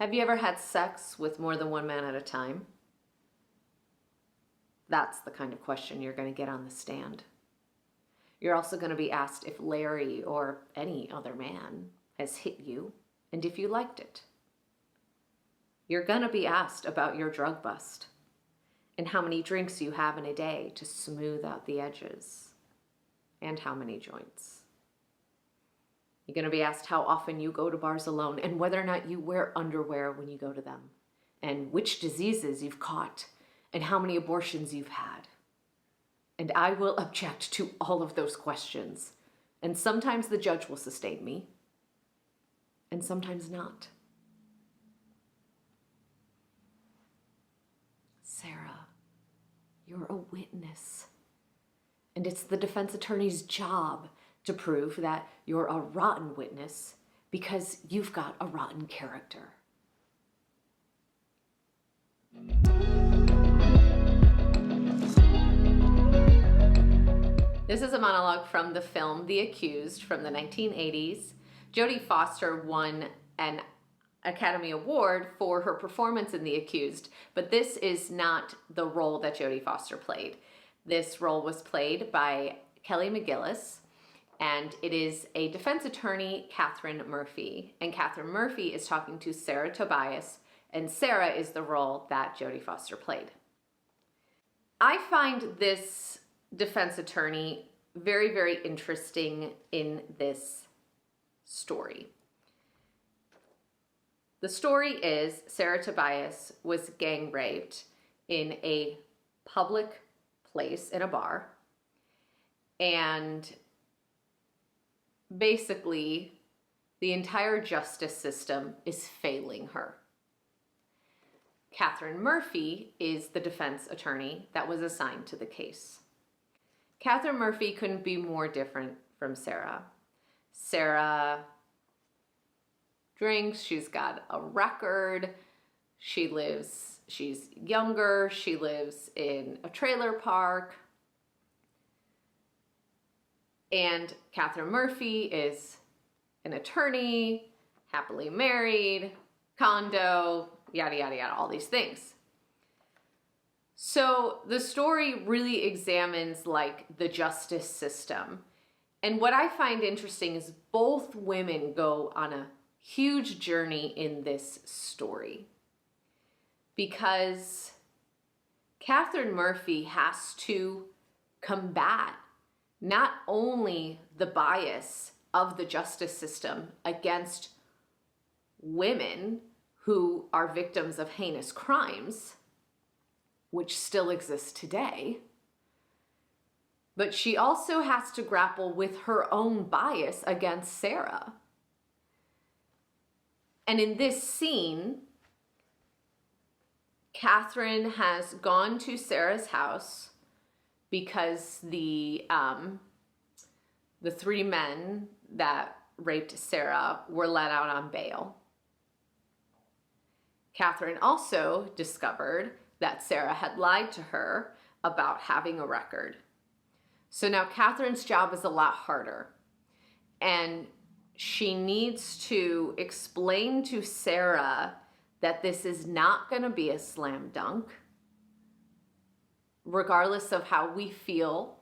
Have you ever had sex with more than one man at a time? That's the kind of question you're going to get on the stand. You're also going to be asked if Larry or any other man has hit you and if you liked it. You're going to be asked about your drug bust and how many drinks you have in a day to smooth out the edges and how many joints. You're going to be asked how often you go to bars alone and whether or not you wear underwear when you go to them and which diseases you've caught and how many abortions you've had. And I will object to all of those questions. And sometimes the judge will sustain me and sometimes not. Sarah, you're a witness. And it's the defense attorney's job to prove that you're a rotten witness because you've got a rotten character. This is a monologue from the film The Accused from the 1980s. Jodie Foster won an Academy Award for her performance in The Accused, but this is not the role that Jodie Foster played. This role was played by Kelly McGillis, and it is a defense attorney, Kathryn Murphy. And Kathryn Murphy is talking to Sarah Tobias, and Sarah is the role that Jodie Foster played. I find this defense attorney very, very interesting in this story. The story is Sarah Tobias was gang raped in a public place in a bar, and basically the entire justice system is failing her. Kathryn Murphy is the defense attorney that was assigned to the case. Kathryn Murphy couldn't be more different from Sarah. Sarah drinks, she's got a record, she's younger, she lives in a trailer park. And Kathryn Murphy is an attorney, happily married, condo, yada, yada, yada, all these things. So the story really examines like the justice system. And what I find interesting is both women go on a huge journey in this story because Kathryn Murphy has to combat not only the bias of the justice system against women who are victims of heinous crimes, which still exists today, but she also has to grapple with her own bias against Sarah. And in this scene, Kathryn has gone to Sarah's house because the three men that raped Sarah were let out on bail. Kathryn also discovered that Sarah had lied to her about having a record. So now Kathryn's job is a lot harder, and she needs to explain to Sarah that this is not going to be a slam dunk, regardless of how we feel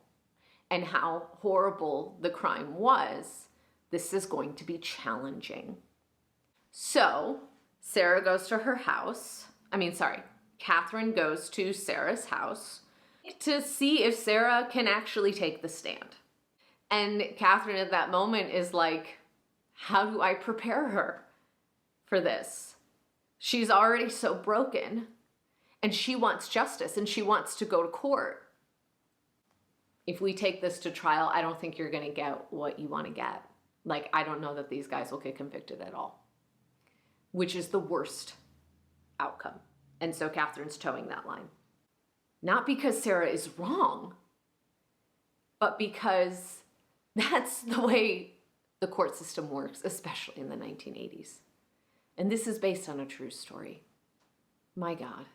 and how horrible the crime was. This is going to be challenging. So Sarah goes to her house. Kathryn goes to Sarah's house to see if Sarah can actually take the stand. And Kathryn at that moment is like, how do I prepare her for this? She's already so broken and she wants justice and she wants to go to court. If we take this to trial, I don't think you're going to get what you want to get. Like, I don't know that these guys will get convicted at all, which is the worst outcome. And so Kathryn's towing that line. Not because Sarah is wrong, but because that's the way the court system works, especially in the 1980s. And this is based on a true story. My God.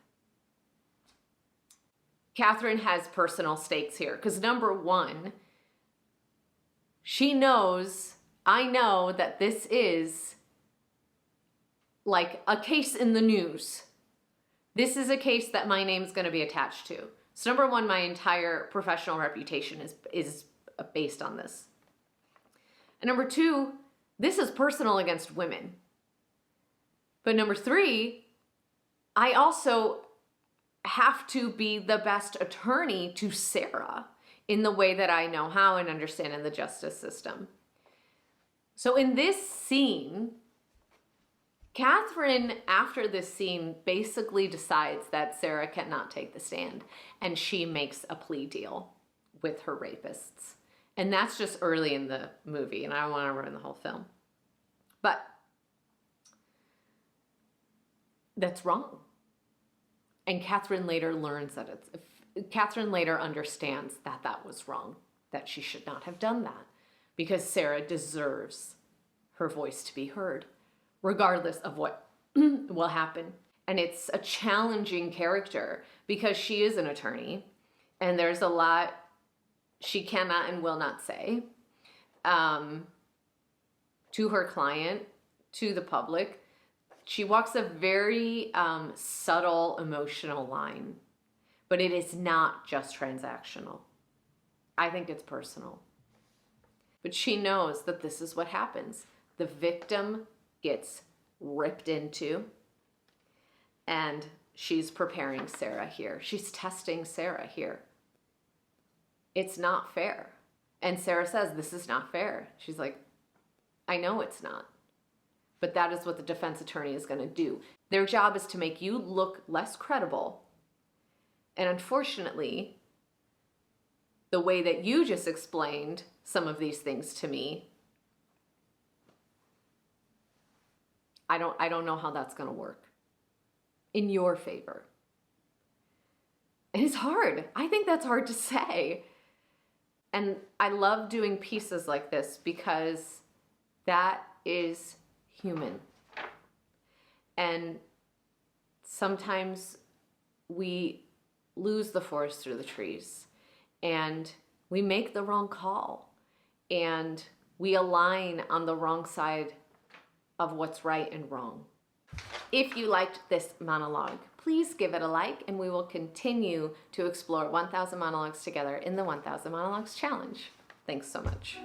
Kathryn has personal stakes here because number one, I know that this is like a case in the news. This is a case that my name's going to be attached to. So number one, my entire professional reputation is based on this. And number two, this is personal against women. But number three, I also have to be the best attorney to Sarah in the way that I know how and understand in the justice system. So in this scene, Kathryn, after this scene, basically decides that Sarah cannot take the stand, and she makes a plea deal with her rapists. And that's just early in the movie, and I don't want to ruin the whole film. But that's wrong. And Kathryn later learns that Kathryn later understands that that was wrong, that she should not have done that, because Sarah deserves her voice to be heard, regardless of what will happen. And it's a challenging character because she is an attorney, and there's a lot she cannot and will not say to her client, to the public. She walks a very subtle emotional line, but it is not just transactional. I think it's personal. But she knows that this is what happens. The victim gets ripped into, and she's preparing Sarah here. She's testing Sarah here. It's not fair. And Sarah says, this is not fair. She's like, I know it's not. But that is what the defense attorney is going to do. Their job is to make you look less credible. And unfortunately, the way that you just explained some of these things to me, I don't know how that's going to work in your favor. And it's hard. I think that's hard to say. And I love doing pieces like this because that is human. And sometimes we lose the forest through the trees, and we make the wrong call, and we align on the wrong side of what's right and wrong. If you liked this monologue, please give it a like, and we will continue to explore 1,000 monologues together in the 1,000 Monologues Challenge. Thanks so much.